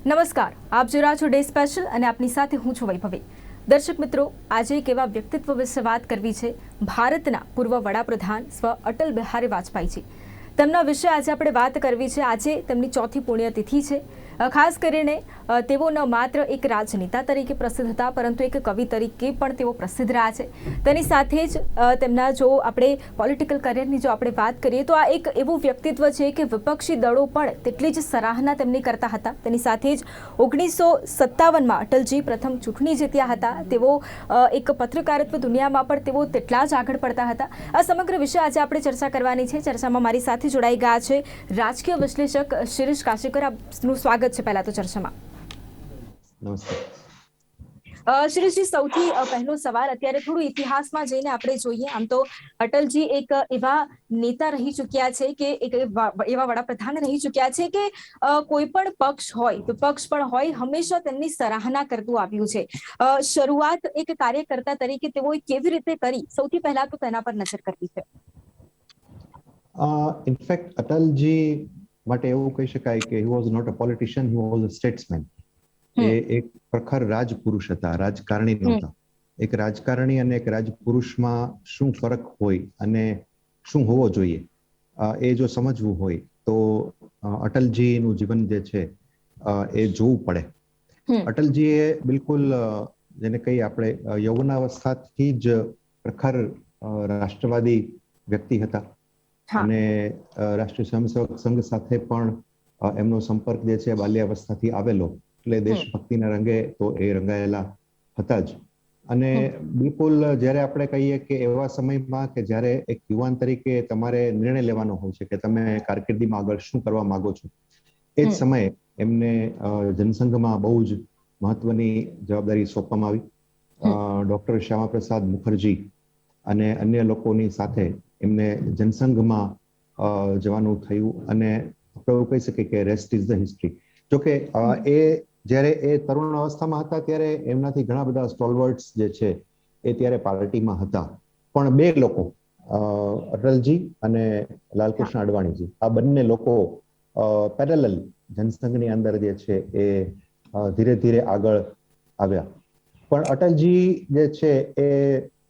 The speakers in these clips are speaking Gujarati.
નમસ્કાર, આપ જોઈ રહ્યા છો ડે સ્પેશિયલ અને આપની સાથે હું છું વૈભવી। દર્શક મિત્રો, આજે એક એવા વ્યક્તિત્વ વિશે વાત કરવી છે, ભારતના પૂર્વ વડાપ્રધાન સ્વ અટલ બિહારી વાજપેયીજી। તેમના વિશે આજે આપણે વાત કરવી છે। આજે તેમની ચોથી પુણ્યતિથિ છે। ખાસ કરીને તેઓ ન માત્ર એક રાજનેતા તરીકે પ્રસિદ્ધ હતા, પરંતુ એક કવિ તરીકે પણ તેઓ પ્રસિદ્ધ રહ્યા છે। તેની સાથે જ તેમના જો આપણે પોલિટિકલ કરિયરની જો આપણે વાત કરીએ તો આ એક એવું વ્યક્તિત્વ છે કે વિપક્ષી દળો પણ તેટલી જ સરાહના તેમની કરતા હતા। તેની સાથે જ 1957માં અટલજી પ્રથમ ચૂંટણી જીત્યા હતા। તેઓ એક પત્રકારત્વ દુનિયામાં પણ તેઓ તેટલા જ આગળ પડતા હતા। આ સમગ્ર વિશે આજે આપણે ચર્ચા કરવાની છે। ચર્ચામાં મારી સાથે જોડાઈ ગયા છે રાજકીય વિશ્લેષક શિરીષ કાશીકર। આપનું સ્વાગત છે પહેલા તો ચર્ચામાં। શિરીષજી, સૌથી પહેલો સવાલ, અત્યારે થોડું ઇતિહાસમાં જઈને આપણે જોઈએ। આમ તો અટલજી એક એવા નેતા રહી ચૂક્યા છે કે એક એવા વડાપ્રધાન રહી ચૂક્યા છે કે કોઈ પણ પક્ષ હોય, વિપક્ષ પણ હોય, હંમેશા તેમની સરાહના કરતું આવ્યું છે। શરૂઆત એક કાર્યકર્તા તરીકે તેઓએ કેવી રીતે કરી, સૌથી પહેલા તો તેના પર નજર કરવી છે। ઇનફેક્ટ અટલજી માટે એવું કહી શકાય કે he was not a politician, he was a statesman. એ એક પ્રખર રાજપુરુષ હતા, રાજકારણી નહોતા। એક રાજકારણી અને એક રાજપુરુષમાં શું ફરક હોય અને શું હોવો જોઈએ, એ જો સમજવું હોય તો અટલજીનું જીવન જે છે એ જોવું પડે। અટલજીએ બિલકુલ જેને કહીએ આપણે યૌવનાવસ્થાથી જ પ્રખર રાષ્ટ્રવાદી વ્યક્તિ હતા અને રાષ્ટ્રીય સ્વયંસેવક સંઘ સાથે પણ એમનો સંપર્ક જે છે બાલ્યાવસ્થાથી આવેલો, એટલે દેશભક્તિના રંગે તો એ રંગાયેલા હતા જ। અને બિલકુલ જ્યારે આપણે કહીએ કે એવા સમયમાં કે જ્યારે એક યુવાન તરીકે તમારે નિર્ણય લેવાનો હોય છે કે તમે કારકિર્દીમાં આગળ શું કરવા માંગો છો, એ જ સમયે એમને જનસંઘમાં બહુ જ મહત્વની જવાબદારી સોંપવામાં આવી। ડોક્ટર શ્યામાપ્રસાદ મુખર્જી અને અન્ય લોકોની સાથે એમને જનસંઘમાં જવાનું થયું અને આપણે એવું કહી શકીએ કે રેસ્ટ ઇઝ ધ હિસ્ટ્રી। જોકે એ જ્યારે એ તરુણ અવસ્થામાં હતા ત્યારે એમનાથી ઘણા બધા સ્ટોલવર્ટ્સ જે છે એ ત્યારે પાર્ટીમાં હતા, પણ બે લોકો અટલજી અને લાલકૃષ્ણ અડવાણીજી, આ બંને લોકો પેરેલલ જનસંઘની અંદર જે છે એ ધીરે ધીરે આગળ આવ્યા। પણ અટલજી જે છે એ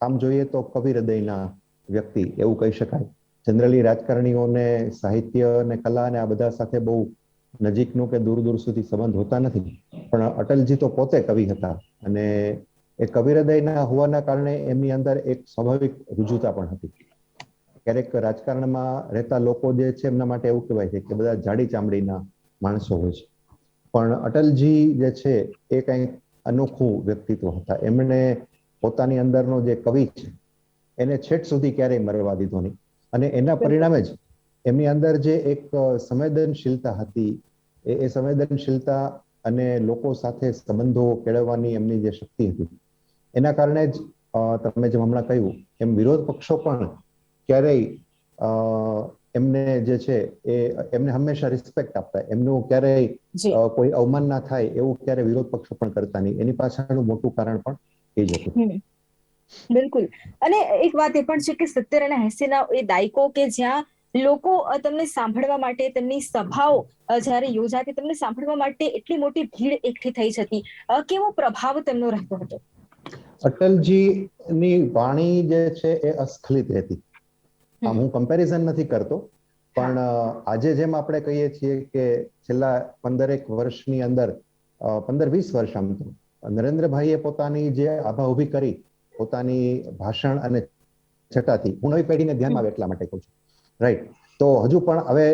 આમ જોઈએ તો કવિ હૃદયના વ્યક્તિ એવું કહી શકાય। જનરલી રાજકારણીઓને સાહિત્ય અને કલા અને આ બધા સાથે બહુ નજીકનો કે દૂર દૂર સુધી સંબંધ હોતા નથી, પણ અટલજી તો પોતે કવિ હતા અને એ કવિ હૃદયના હોવાના કારણે એમની અંદર એક સ્વાભાવિક રુજુતા પણ હતી। ક્યારેક રાજકારણમાં રહેતા લોકો જે છે એમના માટે એવું કહેવાય છે કે બધા જાડી ચામડીના માણસો હોય છે, પણ અટલજી જે છે એ કંઈક અનોખું વ્યક્તિત્વ હતા। એમણે પોતાની અંદરનો જે કવિ છે એને છેટ સુધી ક્યારેય મરવા દીધો નહીં અને એના પરિણામે જ એમની અંદર જે એક સંવેદનશીલતા હતી, એ સંવેદનશીલતા અને લોકો સાથે સંબંધો કેળવવાની એમની જે શક્તિ હતી, એના કારણે જ તમે જેમ હમણાં કહ્યું એમ વિરોધ પક્ષો પણ ક્યારેય એમને જે છે એ એમને હંમેશા રિસ્પેક્ટ આપતા। એમનું ક્યારેય કોઈ અવમાન ના થાય એવું ક્યારેય વિરોધ પક્ષો પણ કરતા નહીં। એની પાછળનું મોટું કારણ પણ એ જ હતું। બિલકુલ। અને એક વાત એ પણ છે કે 70 અને 80 ના એ દાયકો કે જ્યાં લોકો તેમને સાંભળવા માટે, તેમની સભાઓ જ્યારે યોજાતી, તેમને સાંભળવા માટે એટલી મોટી ભીડ એકઠી થઈ જતી, કેવો પ્રભાવ તેમનો રહેતો હતો? અટલજીની વાણી જે છે એ અસ્ખલિત રહેતી। આમ હું કમ્પેરિઝન નથી કરતો, પણ આજે જેમ આપણે કહીએ છીએ કે છેલ્લા 15 વર્ષની અંદર 15-20 વર્ષ આમ તો નરેન્દ્રભાઈએ પોતાની જે આભા ઊભી કરી પોતાની ભાષણ અને છટાથી, હું નવી પેઢીને ધ્યાનમાં આવે એટલા માટે કહું છું, રાઈટ? તો હજુ પણ હવે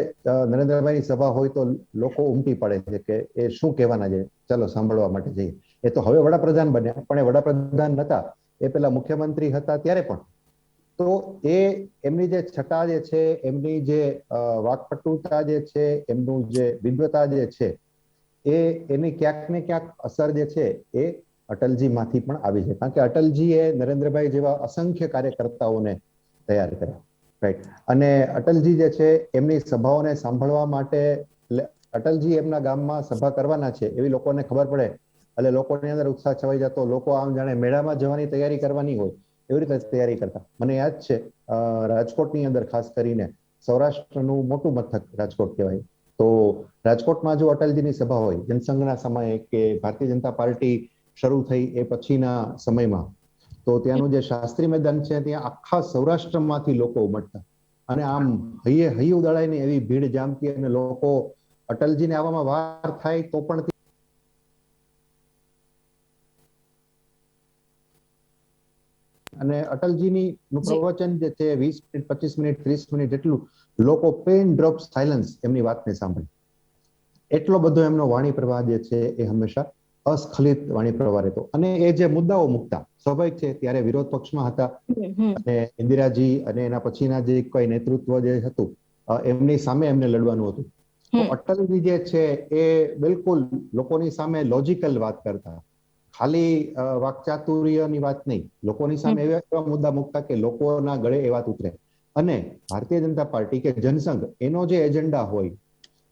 નરેન્દ્રભાઈની સભા હોય તો લોકો ઉમટી પડે છે કે એ શું કહેવાના છે, ચલો સાંભળવા માટે જઈએ। એ તો હવે વડાપ્રધાન બન્યા, પણ એ વડાપ્રધાન નતા, એ પેલા મુખ્યમંત્રી હતા ત્યારે પણ તો એ એમની જે છટા જે છે, એમની જે વાકપટુતા જે છે, એમનું જે વિદ્વતા જે છે, એની ક્યાંક ને ક્યાંક અસર જે છે એ અટલજી માંથી પણ આવી છે। કારણ કે અટલજીએ નરેન્દ્રભાઈ જેવા અસંખ્ય કાર્યકર્તાઓને તૈયાર કર્યા, રાઈટ? અને અટલજી જે છે એમની સભાઓને સાંભળવા માટે, અટલજી એમના ગામમાં સભા કરવાના છે એવી લોકોને ખબર પડે એટલે લોકોની અંદર ઉત્સાહ છવાઈ જતો, લોકો આમ જાણે મેળામાં જવાની તૈયારી કરવાની હોય એવી રીતે તૈયારી કરતા। મને યાદ છે રાજકોટની અંદર ખાસ કરીને, સૌરાષ્ટ્રનું મોટું મથક રાજકોટ કહેવાય, તો રાજકોટમાં જો અટલજીની સભા હોય જનસંઘના સમયે કે ભારતીય જનતા પાર્ટી શરૂ થઈ એ પછીના સમયમાં, તો ત્યાંનું જે શાસ્ત્રી મેદાન છે ત્યાં આખા સૌરાષ્ટ્રમાંથી લોકો ઉમટતા અને આમ હૈયે ઉડાડાયની એવી ભીડ જામતી અને લોકો અટલજીને આવવામાં વાર થાય તો પણ અને અટલજીની પ્રવચન જે છે 20 મિનિટ 25 મિનિટ 30 મિનિટ જેટલું લોકો પેન ડ્રોપ સાયલન્સ એમની વાતને સાંભળે. એટલો બધો એમનો વાણી પ્રવાહ જે છે એ હંમેશા અસ્ખલિત વાણી પ્રવાહ રહેતો. અને એ જે મુદ્દાઓ મૂકતા સ્વાભાવિક છે ત્યારે વિરોધ પક્ષમાં હતા અને ઇન્દિરાજી અને એના પછીના જે કોઈ નેતૃત્વ જે હતું એમની સામે એમને લડવાનું હતું. તો અટલજી જે છે એ બિલકુલ લોકોની સામે લોજિકલ વાત કરતા, ખાલી વાકચાતુર્યની વાત નહીં, લોકોની સામે એવા મુદ્દા મૂકતા કે લોકોના ગળે એ વાત ઉતરે. અને ભારતીય જનતા પાર્ટી કે જનસંઘ એનો જે એજન્ડા હોય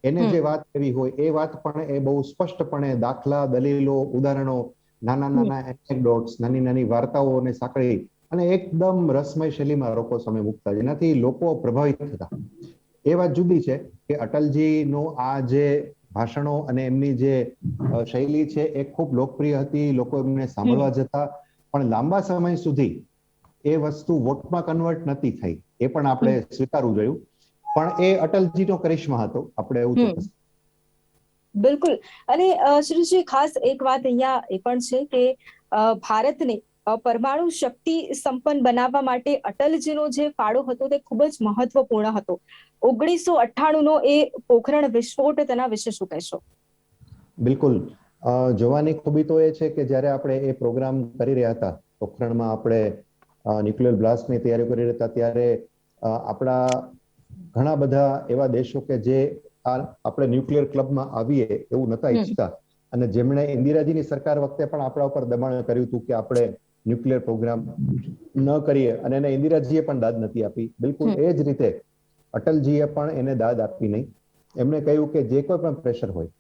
એને જે વાત કરવી હોય એ વાત પણ એ બહુ સ્પષ્ટપણે દાખલા, દલીલો, ઉદાહરણો, નાના એનેક્ડોટ્સ, નાની વાર્તાઓને સાંકળી અને એકદમ રસમય શૈલીમાં લોકો સામે મૂકતા, જેનાથી લોકો પ્રભાવિત થતા. એ વાત જુદી છે કે અટલજીનું આ જે ભાષણો અને એમની જે શૈલી છે એ ખૂબ લોકપ્રિય હતી, લોકો એમને સાંભળવા જતા, પણ લાંબા સમય સુધી એ વસ્તુ વોટમાં કન્વર્ટ નથી થઈ. એ પણ આપણે સ્વીકારવું જોયું. પણ એ અટલજીનો કરિશ્મા હતો, આપણે એવું ચોક્કસ. બિલકુલ. અને શ્રીજી ખાસ એક વાત અહીંયા એ પણ છે કે ભારતને પરમાણુ શક્તિ સંપન્ન બનાવવા માટે અટલજીનો જે ફાળો હતો તે ખૂબ જ મહત્વપૂર્ણ હતો. 1998 નો એ પોખરણ વિસ્ફોટ, તેના વિશે શું કહેશો? બિલકુલ. જોવાની ખૂબી તો એ છે કે જ્યારે આપણે એ પ્રોગ્રામ કરી રહ્યા હતા, પોખરણમાં આપણે ન્યુક્લિયર બ્લાસ્ટની તૈયારી કરી રહ્યા હતા, ત્યારે આપણા ઘણા બધા એવા દેશો કે જે આપણે ન્યુક્લિયર ક્લબમાં આવીએ એવું નતા ઈચ્છતા અને જેમણે ઇન્દિરાજીની સરકાર વખતે પણ આપણા ઉપર દબાણ કર્યું હતું કે આપણે ન્યુક્લિયર પ્રોગ્રામ ન કરીએ, અને એને ઇન્દિરાજીએ પણ દાદ નથી આપી. બિલકુલ એ જ રીતે અટલજીએ પણ એને દાદ આપી નહીં. એમણે કહ્યું કે જે કોઈ પણ પ્રેશર હોય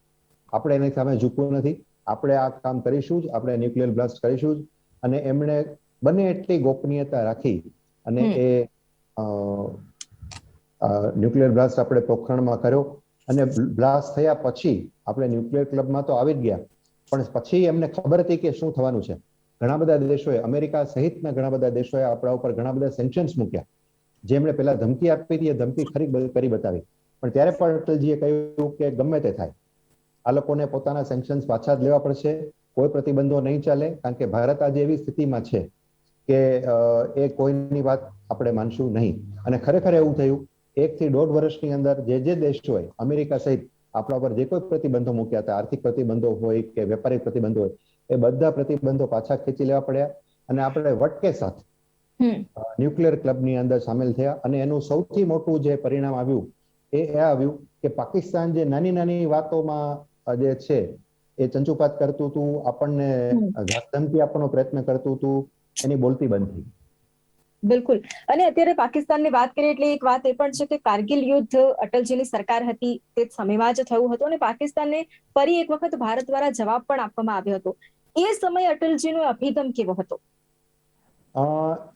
આપણે એની સામે ઝૂકવું નથી, આપણે આ કામ કરીશું જ, આપણે ન્યુક્લિયર બ્લાસ્ટ કરીશું જ. અને એમણે બને એટલી ગોપનીયતા રાખી અને એ ન્યુક્લિયર બ્લાસ્ટ આપણે પોખરણમાં કર્યો. અને બ્લાસ્ટ થયા પછી આપણે ન્યુક્લિયર ક્લબમાં તો આવી જ ગયા, પણ પછી એમને ખબર હતી કે શું થવાનું છે. ઘણા બધા દેશોએ, અમેરિકા સહિતના ઘણા બધા દેશોએ આપણા ઉપર ઘણા બધા સેન્કશન્સ મૂક્યા. જેમણે પહેલા ધમકી આપી હતી એ ધમકી ખરી કરી બતાવી, પણ ત્યારે પણ અટલજીએ કહ્યું કે ગમે તે થાય, આ લોકોને પોતાના સેન્કશન્સ પાછા જ લેવા પડશે, કોઈ પ્રતિબંધો નહીં ચાલે, કારણ કે ભારત આજે એવી સ્થિતિમાં છે કે એ કોઈની વાત આપણે માનશું નહીં. અને ખરેખર એવું થયું. 1 થી 1.5 વર્ષની અંદર જે દેશોએ અમેરિકા સહિત આપણા પર જે કોઈ પ્રતિબંધો મૂક્યા હતા, આર્થિક પ્રતિબંધો હોય કે વેપારિક પ્રતિબંધો હોય, એ બધા પ્રતિબંધો પાછા ખેંચી લેવા પડ્યા અને આપણે વટકે સાથે ન્યુક્લિયર ક્લબની અંદર સામેલ થયા. અને એનું સૌથી મોટું જે પરિણામ આવ્યું એ આવ્યું કે પાકિસ્તાન જે નાની વાતોમાં જે છે એ ચંચુપાત કરતું હતું, આપણને ધમકી આપવાનો પ્રયત્ન કરતું હતું, એની બોલતી બંધ થઈ. બિલકુલ. અને અત્યારે પાકિસ્તાનની વાત કરીએ એટલે એક વાત એ પણ છે કે કારગિલ યુદ્ધ અટલજીની સરકાર હતી તે સમયમાં જ થયું હતું અને પાકિસ્તાનને ફરી એક વખત ભારત દ્વારા જવાબ પણ આપવામાં આવ્યો હતો. એ સમયે અટલજીનો અભિગમ કેવો હતો?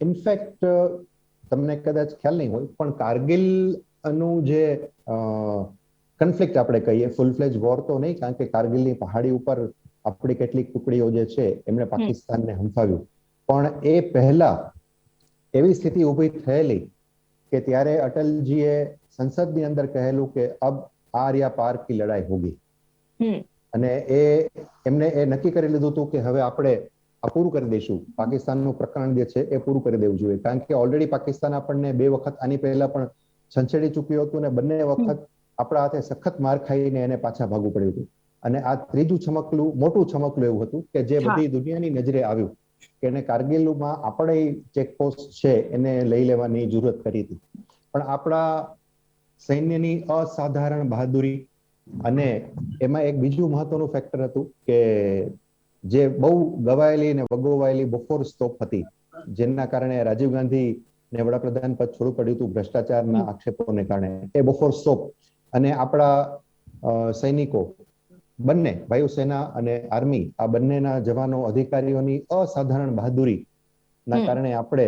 ઇનફેક્ટ તમને કદાચ ખ્યાલ નહીં હોય, પણ કારગિલ નું જે કન્ફ્લિક્ટ આપણે કહીએ, ફૂલ ફ્લેજ વોર તો નહીં, કારણ કે કારગિલની પહાડી ઉપર આપણી કેટલીક ટુકડીઓ જે છે એમણે પાકિસ્તાનને હંફાવ્યું. પણ એ પહેલા એવી સ્થિતિ ઊભી થયેલી કે ત્યારે અટલજીએ સંસદની અંદર કહેલું કે અબ આર યા પાર કી લડાઈ હોગી. અને એમને એ નક્કી કરી લીધું હતું કે હવે આપણે આ પૂરું કરી દઈશું, પાકિસ્તાનનું પ્રકરણ જે છે એ પૂરું કરી દેવું જોઈએ. કારણ કે ઓલરેડી પાકિસ્તાન આપણને 2 વખત આની પહેલા પણ છંછેડી ચૂક્યું હતું અને બંને વખત આપણા હાથે સખત માર ખાઈને એને પાછા ભાગવું પડ્યું હતું. અને આ ત્રીજું મોટું છમકલું એવું હતું કે જે બધી દુનિયાની નજરે આવ્યું કે એને કારગિલમાં આપણે ચેકપોસ્ટ છે એને લઈ લેવાની જરૂરત કરી હતી. પણ આપણા સૈન્યની અસાધારણ બહાદુરી અને એમાં એક બીજું મહત્વનું ફેક્ટર હતું કે જે બહુ ગવાયેલી અને વગોવાયેલી બોફોર્સ તોપ હતી, જેના કારણે રાજીવ ગાંધી ને વડાપ્રધાન પદ છોડવું પડ્યું હતું ભ્રષ્ટાચારના આક્ષેપોને કારણે. એ બોફોર્સ તોપ અને આપણા સૈનિકો બંને, વાયુસેના અને આર્મી, આ બંનેના જવાનો અધિકારીઓની અસાધારણ બહાદુરી ના કારણે આપણે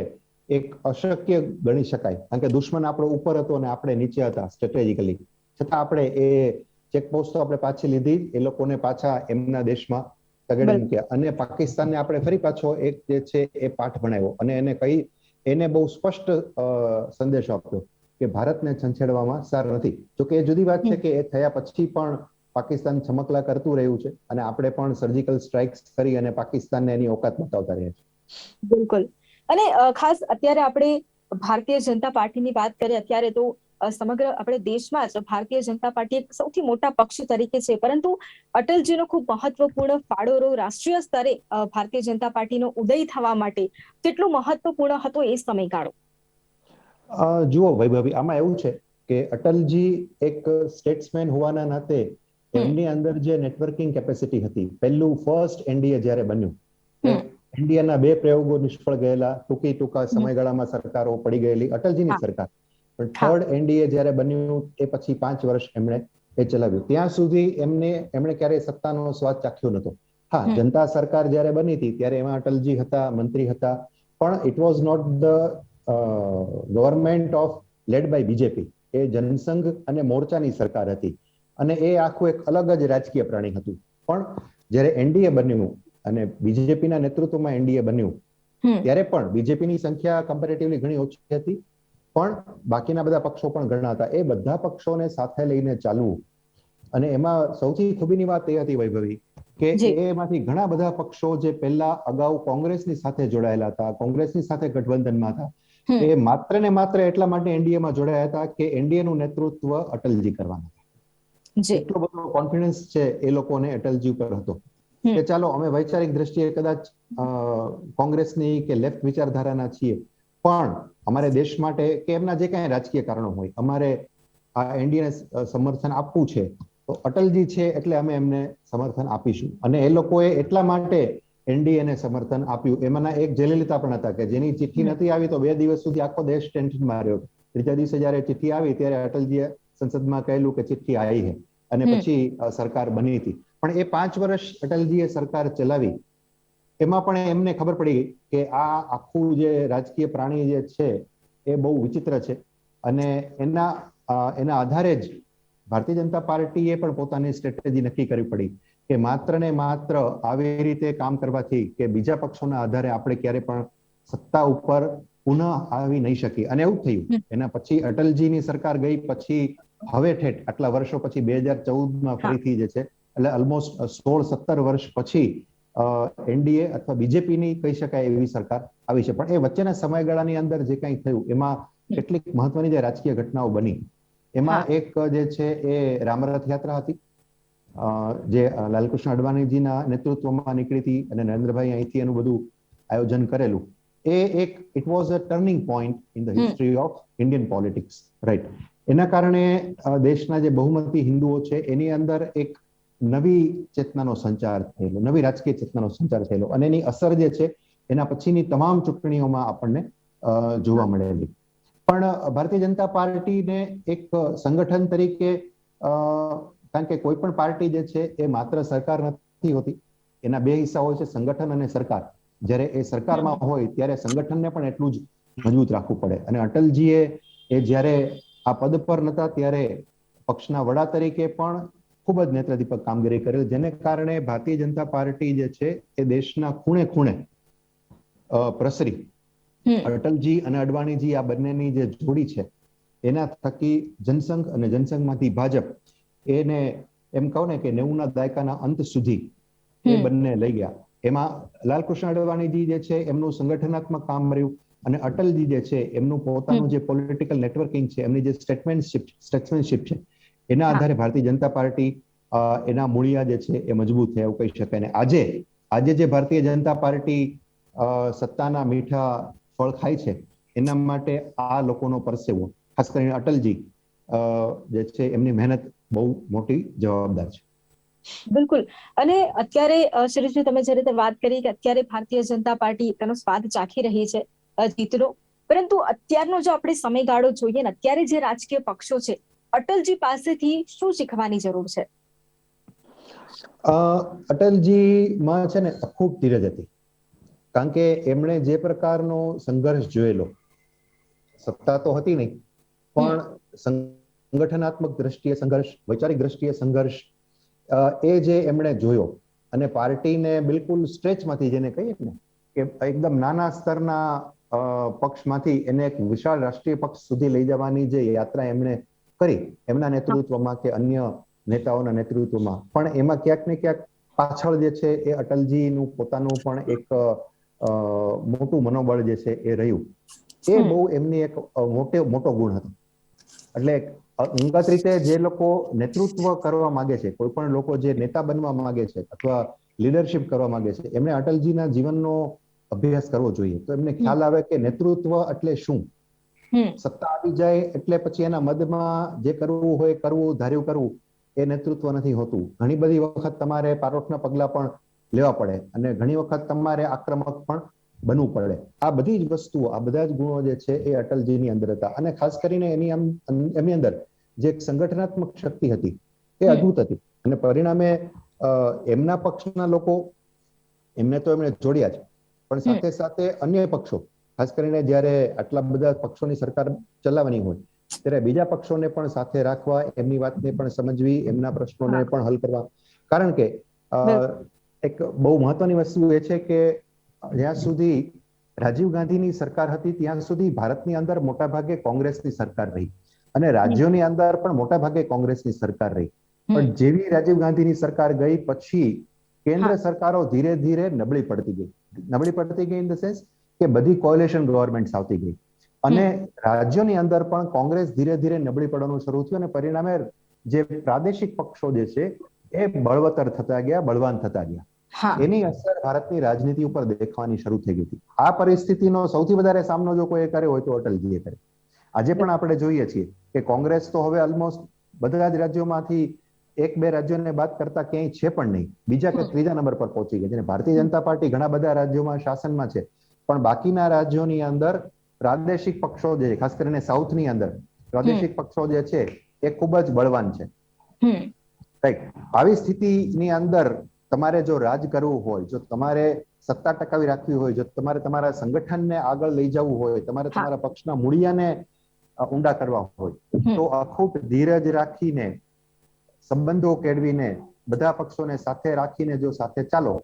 એક અશક્ય ગણી શકાય, કારણ કે દુશ્મન આપણો ઉપર હતો અને આપણે નીચે હતા સ્ટ્રેટેજિકલી, છતાં આપણે એ ચેકપોસ્ટ આપણે પાછી લીધી, એ લોકોને પાછા એમના દેશમાં તગડી મૂક્યા અને પાકિસ્તાનને આપણે ફરી પાછો એક જે છે એ પાઠ ભણાવ્યો અને એને બહુ સ્પષ્ટ સંદેશો આપ્યો કે ભારતને છંછેડવામાં સાર નથી. જોકે એ જુદી વાત છે કે એ થયા પછી પણ પાકિસ્તાન છમકલા કરતું રહ્યું છે અને આપણે પણ સર્જિકલ સ્ટ્રાઇક્સ કરી અને પાકિસ્તાનને એની ઓકાત બતાવતા રહ્યા છીએ. બિલકુલ. અને ખાસ અત્યારે આપણે ભારતીય જનતા પાર્ટીની વાત કરીએ, અત્યારે તો સમગ્ર આપણે દેશમાં જ ભારતીય જનતા પાર્ટી એક સૌથી મોટા પક્ષ તરીકે છે, પરંતુ અટલજીનો ખૂબ મહત્વપૂર્ણ ફાળો રાષ્ટ્રીય સ્તરે ભારતીય જનતા પાર્ટીનો ઉદય થવા માટે કેટલો મહત્વપૂર્ણ હતો એ સમયગાળો? જુઓ વૈભવી, આમાં એવું છે કે અટલજી એક સ્ટેટ્સમેન હોવાના નાતે એમની અંદર જે નેટવર્કિંગ કેપેસિટી હતી, પહેલું ફર્સ્ટ એનડીએ જ્યારે બન્યું, ઇન્ડિયાના 2 પ્રયોગો નિષ્ફળ ગયેલા, ટૂંકા સમયગાળામાં સરકારો પડી ગયેલી, અટલજીની સરકાર. પણ થર્ડ એનડીએ જ્યારે બન્યું એ પછી 5 વર્ષ એમણે એ ચલાવ્યું. ત્યાં સુધી એમણે ક્યારેય સત્તાનો સ્વાદ ચાખ્યો નહોતો. હા, જનતા સરકાર જ્યારે બની હતી ત્યારે એમાં અટલજી હતા, મંત્રી હતા, પણ it was not the government of led by BJP. એ જનસંઘ અને મોરચાની સરકાર હતી અને એ આખું એક અલગ જ રાજકીય પ્રાણી હતું. પણ જ્યારે એનડીએ બન્યું અને બીજેપીના નેતૃત્વમાં એનડીએ બન્યું ત્યારે પણ બીજેપીની સંખ્યા કમ્પેરેટિવલી ઘણી ઓછી હતી, પણ બાકીના બધા પક્ષો પણ ઘણા હતા. એ બધા પક્ષોને સાથે લઈને ચાલવું અને એમાં સૌથી ખૂબીની વાત એ હતી વૈભવી કે એમાંથી ઘણા બધા પક્ષો જે પહેલા અગાઉ કોંગ્રેસની સાથે જોડાયેલા હતા, કોંગ્રેસની સાથે ગઠબંધનમાં હતા, એ માત્ર ને માત્ર એટલા માટે એનડીએમાં જોડાયા હતા કે એનડીએનું નેતૃત્વ અટલજી કરવાના હતા. એટલો બધો કોન્ફિડન્સ છે એ લોકોને અટલજી ઉપર હતો કે ચાલો અમે વૈચારિક દ્રષ્ટિએ કદાચ કોંગ્રેસની કે લેફ્ટ વિચારધારાના છીએ, પણ અમારે દેશ માટે કે એમના જે કાંઈ રાજકીય કારણો હોય, અમારે આ એનડીએને સમર્થન આપવું છે, તો અટલજી છે એટલે અમે એમને સમર્થન આપીશું. અને એ લોકોએ એટલા માટે એનડીએને સમર્થન આપ્યું. એમાંના એક જયલલિતા પણ હતા કે જેની ચિઠ્ઠી નથી આવી તો 2 દિવસ સુધી આખો દેશ ટેન્શનમાં રહ્યો. ત્રીજા દિવસે જયારે ચિઠ્ઠી આવી ત્યારે અટલજીએ સંસદમાં કહેલું કે ચિઠ્ઠી આવી છે અને પછી સરકાર બની હતી. પણ એ 5 વર્ષ અટલજીએ સરકાર ચલાવી, એમાં પણ એમને ખબર પડી કે આ આખું જે રાજકીય પ્રાણી જે છે એ બહુ વિચિત્ર છે અને એના આધારે જ ભારતીય જનતા પાર્ટીએ પણ પોતાની સ્ટ્રેટેજી નક્કી કરવી પડી કે માત્ર ને માત્ર આવી રીતે કામ કરવાથી કે બીજા પક્ષોના આધારે આપણે ક્યારે પણ સત્તા ઉપર પુનઃ આવી નહીં શકીએ. અને એવું થયું. એના પછી અટલજીની સરકાર ગઈ પછી હવે ઠેઠ આટલા વર્ષો પછી 2014માં ફરીથી જે છે એટલે ઓલમોસ્ટ 16-17 વર્ષ પછી એનડીએ અથવા બીજેપીની કહી શકાય એવી સરકાર આવી છે. પણ એ વચ્ચેના સમયગાળાની અંદર જે કંઈ થયું એમાં કેટલીક મહત્વની જે રાજકીય ઘટનાઓ બની, એમાં એક જે છે એ રામરથ યાત્રા હતી જે લાલકૃષ્ણ અડવાણીજીના નેતૃત્વમાં નીકળી હતી અને નરેન્દ્રભાઈ અહીંથી એનું બધું આયોજન કરેલું. એ એક it was a turning point in the history of Indian politics, right. એના કારણે દેશના જે બહુમતી હિન્દુઓ છે એની અંદર એક નવી ચેતનાનો સંચાર થયેલો, નવી રાજકીય ચેતનાનો સંચાર થયેલો અને એની અસર જે છે એના પછીની તમામ ચૂંટણીઓમાં આપણને જોવા મળેલી. પણ ભારતીય જનતા પાર્ટીને એક સંગઠન તરીકે, કારણ કે કોઈ પણ પાર્ટી જે છે એ માત્ર સરકાર નથી હોતી, એના 2 હિસ્સા હોય છે, સંગઠન અને સરકાર. જ્યારે એ સરકારમાં હોય ત્યારે સંગઠનને પણ એટલું જ મજબૂત રાખવું પડે. અને અટલજીએ જ્યારે આ પદ પર નતા ત્યારે પક્ષના વડા તરીકે પણ ખૂબ જ નેત્રદીપક કામગીરી કરેલ, જેને કારણે ભારતીય જનતા પાર્ટી જે છે એ દેશના ખૂણે ખૂણે પ્રસરી. અટલજી અને અડવાણીજી આ બંનેની જે જોડી છે એના થકી જનસંઘ અને જનસંઘમાંથી ભાજપ એને એમ કહું ને કે 90ના દાયકાના અંત સુધી એ બંને લઈ ગયા. એમાં લાલકૃષ્ણ અડવાણીજી જે છે એમનું સંગઠનાત્મક કામ રહ્યું અને અટલજી જે છે એમનું પોતાનું જે પોલિટિકલ નેટવર્કિંગ છે, એમની જે સ્ટેટ્સમેનશિપ છે, એના આધારે ભારતીય જનતા પાર્ટી એના મૂળિયા જે છે એ મજબૂત થયા એવું કહી શકાય. અને આજે જે ભારતીય જનતા પાર્ટી સત્તાના મીઠા ફળ ખાય છે એના માટે આ લોકોનો પરસેવો, ખાસ કરીને અટલજી જે છે એમની મહેનત બહુ મોટી જવાબદાર છે. બિલકુલ. અને અત્યારે શિરીષજી તમે જે રીતે વાત કરી કે અત્યારે ભારતીય જનતા પાર્ટી તેનો સ્વાદ ચાખી રહી છે જીતનો, પરંતુ અત્યારનો જો આપણે સમયગાળો જોઈએ ને, અત્યારે જે રાજકીય પક્ષો છે, અટલજી પાસેથી શું શીખવાની જરૂર છે? અટલજીમાં છે ને ખૂબ ધીરજ હતી, કારણ કે એમણે જે પ્રકારનો સંઘર્ષ જોયેલો, સત્તા તો હતી નહીં પણ સંગઠનાત્મક દ્રષ્ટિએ સંઘર્ષ, વૈચારિક દ્રષ્ટિએ સંઘર્ષ, એ જે એમણે જોયો અને પાર્ટીને બિલકુલ સ્ટ્રેચમાંથી, જેને કહીએ ને કે એકદમ નાના સ્તરના પક્ષમાંથી એને એક વિશાળ રાષ્ટ્રીય પક્ષ સુધી લઈ જવાની જે યાત્રા એમણે કરી એમના નેતૃત્વમાં કે અન્ય નેતાઓના નેતૃત્વમાં, પણ એમાં ક્યાંક ને ક્યાંક પાછળ જે છે એ અટલજીનું પોતાનું પણ એક મોટું મનોબળ જે છે એ રહ્યું. એ બહુ એમની એક મોટો ગુણ હતો. એટલે અંગત રીતે જે લોકો નેતૃત્વ કરવા માંગે છે, કોઈ પણ લોકો જે નેતા બનવા માંગે છે અથવા લીડરશિપ કરવા માંગે છે, એમણે અટલજીના જીવનનો અભ્યાસ કરવો જોઈએ. તો એમને ખ્યાલ આવે કે નેતૃત્વ એટલે શું. સત્તા આવી જાય એટલે પછી એના મદમાં જે કરવું હોય કરવું, ધાર્યું કરવું, એ નેતૃત્વ નથી હોતું. ઘણી બધી વખત તમારે પારોઠના પગલા પણ લેવા પડે અને ઘણી વખત તમારે આક્રમક પણ બનવું પડે. આ બધી જ વસ્તુઓ, આ બધા જ ગુણો જે છે એ અટલજીની અંદર હતા. અને ખાસ કરીને એમની અંદર જે સંગઠનાત્મક શક્તિ હતી એ અદ્ભુત હતી. અને પરિણામે એમના પક્ષના લોકો એમને તો એમણે જોડ્યા છે, પણ સાથે સાથે અન્ય પક્ષો, ખાસ કરીને જ્યારે આટલા બધા પક્ષોની સરકાર ચલાવવાની હોય ત્યારે બીજા પક્ષોને પણ સાથે રાખવા, એમની વાતને પણ સમજવી, એમના પ્રશ્નોને પણ હલ કરવા. કારણ કે એક બહુ મહત્વની વસ્તુ એ છે કે જ્યાં સુધી રાજીવ ગાંધીની સરકાર હતી ત્યાં સુધી ભારતની અંદર મોટા ભાગે કોંગ્રેસની સરકાર રહી અને રાજ્યોની અંદર પણ મોટા ભાગે કોંગ્રેસની સરકાર રહી. પણ જેવી રાજીવ ગાંધીની સરકાર ગઈ પછી કેન્દ્ર સરકારો ધીરે ધીરે નબળી પડતી ગઈ ઇન ધ સેન્સ કે બધી કોએલિશન ગવર્મેન્ટ્સ આવતી ગઈ અને રાજ્યોની અંદર પણ કોંગ્રેસ ધીરે ધીરે નબળી પડવાનું શરૂ થયું અને પરિણામે જે પ્રાદેશિક પક્ષો જે છે એ બળવતર થતા ગયા, બળવાન થતા ગયા. એની અસર ભારતની રાજનીતિ ઉપર દેખવાની શરૂ થઈ ગઈ હતી. આ પરિસ્થિતિનો સૌથી વધારે સામનો જો કોઈ કર્યો હોય તો અટલજીએ કર્યો. આજે પણ આપણે જોઈએ છીએ કે કોંગ્રેસ તો હવે ઓલમોસ્ટ બધા જ રાજ્યોમાંથી 1-2 રાજ્યોને બાદ કરતા ક્યાંય છે પણ નહીં, બીજા કે ત્રીજા નંબર પર પહોંચી ગઈ છે. ભારતીય જનતા પાર્ટી ઘણા બધા રાજ્યોમાં શાસનમાં છે, પણ બાકીના રાજ્યોની અંદર પ્રાદેશિક પક્ષો જે ખાસ કરીને સાઉથની અંદર પ્રાદેશિક પક્ષો જે છે એ ખૂબ જ બળવાન છે. રાઈટ. આવી સ્થિતિની અંદર તમારે જો રાજ કરવું હોય, જો તમારે સત્તા ટકાવી રાખવી હોય, જો તમારે તમારા સંગઠનને આગળ લઈ જવું હોય, તમારે તમારા પક્ષના મૂળિયાને ઊંડા કરવા હોય, તો અખૂટ ધીરજ રાખીને, સંબંધો કેળવીને, બધા પક્ષોને સાથે રાખીને જો સાથે ચાલો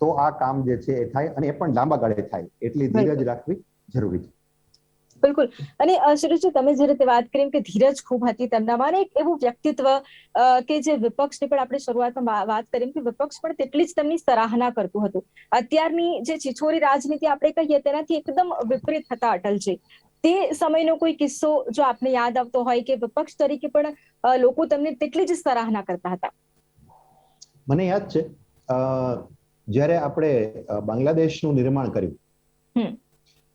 તો આ કામ જે છે એ થાય અને એ પણ લાંબા ગાળે થાય. એટલી ધીરજ રાખવી જરૂરી છે. બિલકુલ. અને સુરેશજી, તમે જે રીતે વાત કરી કે ધીરજ ખૂબ હતી તેમનામાં, એક એવું વ્યક્તિત્વ કે જે વિપક્ષની પણ આપણે શરૂઆતમાં વાત કરી કે વિપક્ષ પણ તેટલી જ તેમની સરાહના કરતું હતું. અત્યારની જે છિછોરી રાજનીતિ આપણે કહીએ તેનાથી એકદમ વિપરીત હતા અટલજી. તે સમયનો કોઈ કિસ્સો જો આપને યાદ આવતો હોય કે વિપક્ષ તરીકે પણ લોકો તેમની તેટલી જ સરાહના કરતા હતા? મને યાદ છે જ્યારે આપણે બાંગ્લાદેશનું નિર્માણ કર્યું,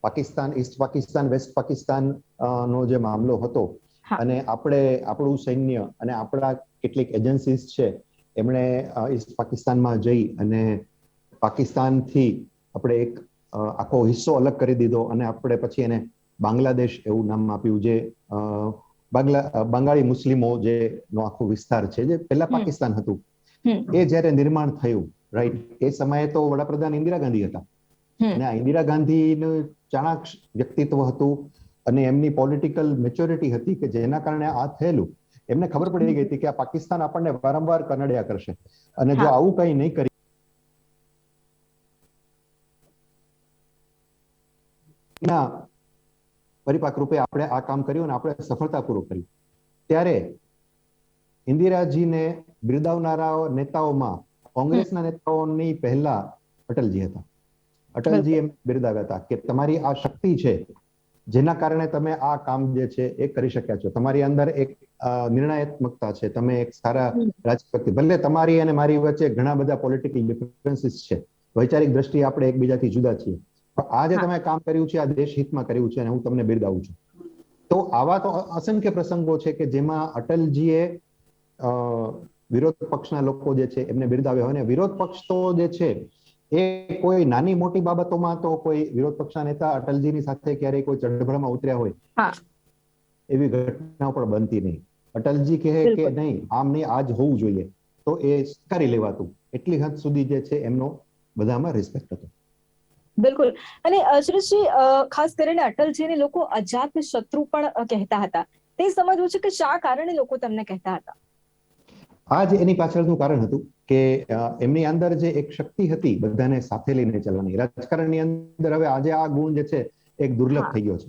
પાકિસ્તાન, ઈસ્ટ પાકિસ્તાન, વેસ્ટ પાકિસ્તાન નો જે મામલો હતો અને આપણું સૈન્ય અને આપણા કેટલીક એજન્સીસ છે એમણે ઈસ્ટ પાકિસ્તાનમાં જઈ અને પાકિસ્તાનથી આપણે એક આખો હિસ્સો અલગ કરી દીધો અને આપણે પછી એને બાંગ્લાદેશ એવું નામ આપ્યું, જે બંગાળી મુસ્લિમો જે નો આખો વિસ્તાર છે જે પહેલા પાકિસ્તાન હતું. એ જ્યારે નિર્માણ થયું, રાઈટ, એ સમયે તો વડાપ્રધાન ઇન્દિરા ગાંધી હતા અને આ ઇન્દિરા ગાંધીનું ચાણાક્ષ વ્યક્તિત્વ હતું અને એમની પોલિટિકલ મેચ્યોરિટી હતી કે જેના કારણે આ થયેલું. એમને ખબર પડી ગઈ હતી કે આ પાકિસ્તાન આપણને વારંવાર કનડ્યા કરશે અને જો આવું કંઈ નહીં કરી પરિપાક રૂપે આપણે આ કામ કર્યું અને આપણે સફળતાપૂર્વક કર્યું. ત્યારે ઇન્દિરાજીને બિરદાવનારા નેતાઓમાં કોંગ્રેસના નેતાઓની પહેલા અટલજી હતા. અટલજી એમ બિરદાવ્યા હતા કે તમારી આ શક્તિ છે જેના કારણે તમે આ કામ જે છે એ કરી શક્યા છો. તમારી અંદર એક નિર્ણયાત્મકતા છે, તમે એક સારા રાજકીય, ભલે તમારી અને મારી વચ્ચે ઘણા બધા પોલિટિકલ ડિફરન્સીસ છે, વૈચારિક દ્રષ્ટિએ આપણે એકબીજાથી જુદા છીએ, પણ આ જે તમે કામ કર્યું છે આ દેશ હિતમાં કર્યું છે અને હું તમને બિરદાવું છું. તો આવા તો અસંખ્ય પ્રસંગો છે કે જેમાં અટલજીએ વિરોધ પક્ષના લોકો જે છે એમને બિરદાવ્યા હોય. અને વિરોધ પક્ષ તો જે છે એ કોઈ નાની મોટી બાબતોમાં તો કોઈ વિરોધ પક્ષના નેતા અટલજીની સાથે ક્યારેય કોઈ ચડભળમાં ઉતર્યા હોય એવી ઘટનાઓ પણ બનતી નહીં. અટલજી કહે કે નહીં, આમ નહીં, આજ હોવું જોઈએ, તો એ સ્વીકારી લેવાતું. એટલી હદ સુધી જે છે એમનો બધામાં રિસ્પેક્ટ હતો. બિલકુલ. અને સુરેશજી, ખાસ કરીને અટલજીને લોકો અજાત શત્રુ પણ કહેતા હતા. તે સમજવું છે કે શા કારણે લોકો તમને કહેતા હતા. આ જ એની પાછળનું કારણ હતું કે એમની અંદર જે એક શક્તિ હતી બધાને સાથે લઈને ચાલવાની. રાજકારણની અંદર હવે આજે આ ગુણ જે છે એક દુર્લભ થઈ ગયો છે.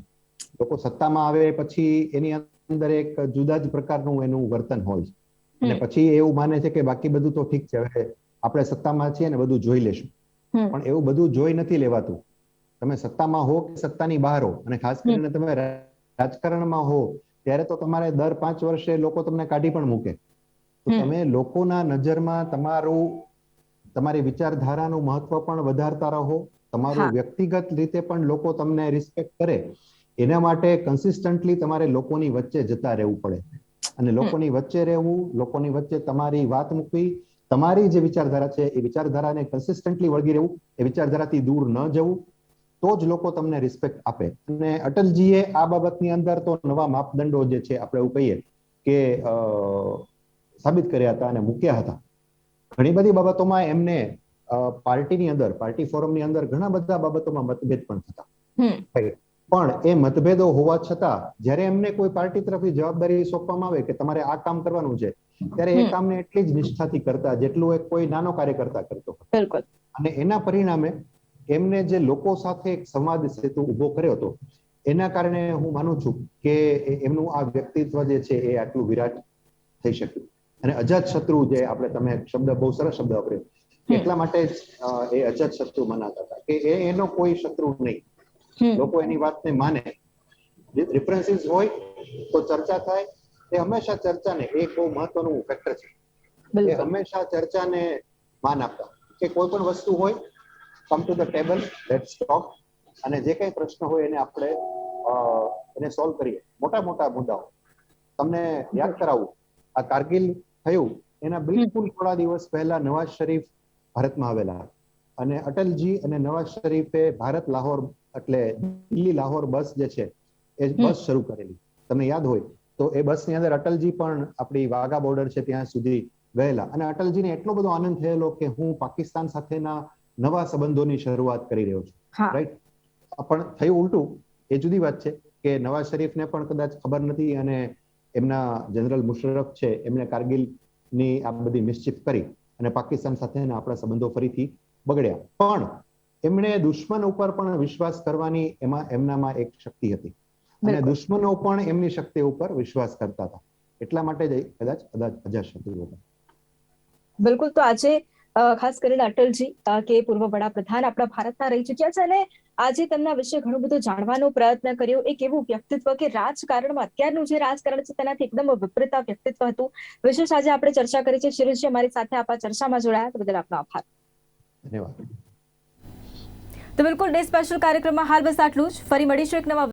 લોકો સત્તામાં આવે પછી એની અંદર એક જુદા જ પ્રકારનું એનું વર્તન હોય છે અને પછી એવું માને છે કે બાકી બધું તો ઠીક છે, હવે આપણે સત્તામાં છીએ ને બધું જોઈ લેશું. પણ એવું બધું જોઈ નથી લેવાતું. તમે સત્તામાં હો કે સત્તાની બહાર હો, અને ખાસ કરીને તમે રાજકારણમાં હો, ત્યારે તો તમારે દર 5 વર્ષે લોકો તમને કાઢી પણ મૂકે. તો તમે લોકોના નજરમાં તમારી વિચારધારાનું મહત્વ પણ વધારતા રહો, તમારું વ્યક્તિગત રીતે પણ લોકો તમને રિસ્પેક્ટ કરે. એના માટે કન્સિસ્ટન્ટલી તમારે લોકોની વચ્ચે જતા રહેવું પડે, અને લોકોની વચ્ચે રહેવું, લોકોની વચ્ચે તમારી વાત મૂકવી, તમારી જે વિચારધારા છે એ વિચારધારાને કન્સિસ્ટન્ટલી વળગી રહેવું, એ વિચારધારાથી દૂર ન જવું, તો જ લોકો તમને રિસ્પેક્ટ આપે. અને અટલજીએ આ બાબતની અંદર તો નવા માપદંડો જે છે આપણે એવું કહીએ કે સાબિત કર્યા હતા અને મૂક્યા હતા. ઘણી બધી બાબતોમાં એમને પાર્ટીની અંદર, પાર્ટી ફોરમની અંદર ઘણા બધા બાબતોમાં મતભેદ પણ થતા. પણ એ મતભેદો હોવા છતાં જ્યારે એમને કોઈ પાર્ટી તરફથી જવાબદારી સોંપવામાં આવે કે તમારે આ કામ કરવાનું છે, ત્યારે એ કામને એટલી જ નિષ્ઠાથી કરતા જેટલું એક કોઈ નાનો કાર્યકર્તા કરતો. અને એના પરિણામે એમને જે લોકો સાથે એક સંવાદ સેતુ ઉભો કર્યો હતો, એના કારણે હું માનું છું કે એમનું આ વ્યક્તિત્વ જે છે એ આટલું વિરાટ થઈ શક્યું. અને અજાત શત્રુ જે તમે શબ્દ, બહુ સરસ શબ્દ વાપર્યો, એટલા માટે જ એ અજાત શત્રુ મનાતા હતા કે એનો કોઈ શત્રુ નહીં. લોકો એની વાતને માને. ડિફરન્સીસ હોય તો ચર્ચા થાય. એ હંમેશા ચર્ચાને, એક બહુ મહત્વનું ફેક્ટર છે, એ હંમેશા ચર્ચાને માન આપતા કે કોઈ પણ વસ્તુ હોય, come to the table, let's talk, અને જે કઈ પ્રશ્ન હોય એને આપણે એને સોલ્વ કરીએ. મોટા મોટા મુદ્દાઓ તમને યાદ કરાવું, આ કારગિલ થયું એના બિલકુલ થોડા દિવસ પહેલા નવાઝ શરીફ ભારતમાં આવેલા, અને અટલજી અને નવાઝ શરીફે ભારત લાહોર એટલે દિલ્હી લાહોર બસ જે છે એ બસ શરૂ કરેલી. તમને યાદ હોય તો એ બસની અંદર અટલજી પણ આપણી વાઘા બોર્ડર છે ત્યાં સુધી ગયેલા, અને અટલજીને એટલો બધો આનંદ થયેલો કે હું પાકિસ્તાન સાથેના નવા સંબંધોની શરૂઆત કરી રહ્યો છું. રાઈટ. પણ થયું ઉલટું. એ જુદી વાત છે કે નવાઝ શરીફને પણ કદાચ ખબર નથી, અને એમના જનરલ મુશર્રફ છે એમને કારગિલની આ બધી મિસચીફ કરી અને પાકિસ્તાન સાથેના આપણા સંબંધો ફરીથી બગડ્યા. પણ એમણે દુશ્મન ઉપર પણ વિશ્વાસ કરવાની એમનામાં એક શક્તિ હતી, અને દુશ્મનો પણ એમની શક્તિ ઉપર વિશ્વાસ કરતા હતા. એટલા માટે જ કદાચ અજાતશત્રુ હતા. બિલકુલ. તો આજે ખાસ કરીને અટલજી કે પૂર્વ વડાપ્રધાન આપણા ભારતના રહી ચૂક્યા છે, અને આજે તેમના વિશે ઘણું બધું જાણવાનો પ્રયત્ન કર્યો. એક એવું વ્યક્તિત્વ કે રાજકારણમાં, અત્યારનું જે રાજકારણ છે તેનાથી એકદમ વિપરીત વ્યક્તિત્વ હતું. વિશેષ આજે આપણે ચર્ચા કરી છે. શિરીષજી, અમારી સાથે આપ ચર્ચામાં જોડાયા તે બદલ આપનો આભાર. ધન્યવાદ. તો બિલકુલ ડે સ્પેશિયલ કાર્યક્રમમાં હાલ બસ આટલું જ. ફરી મળીશું એક નવા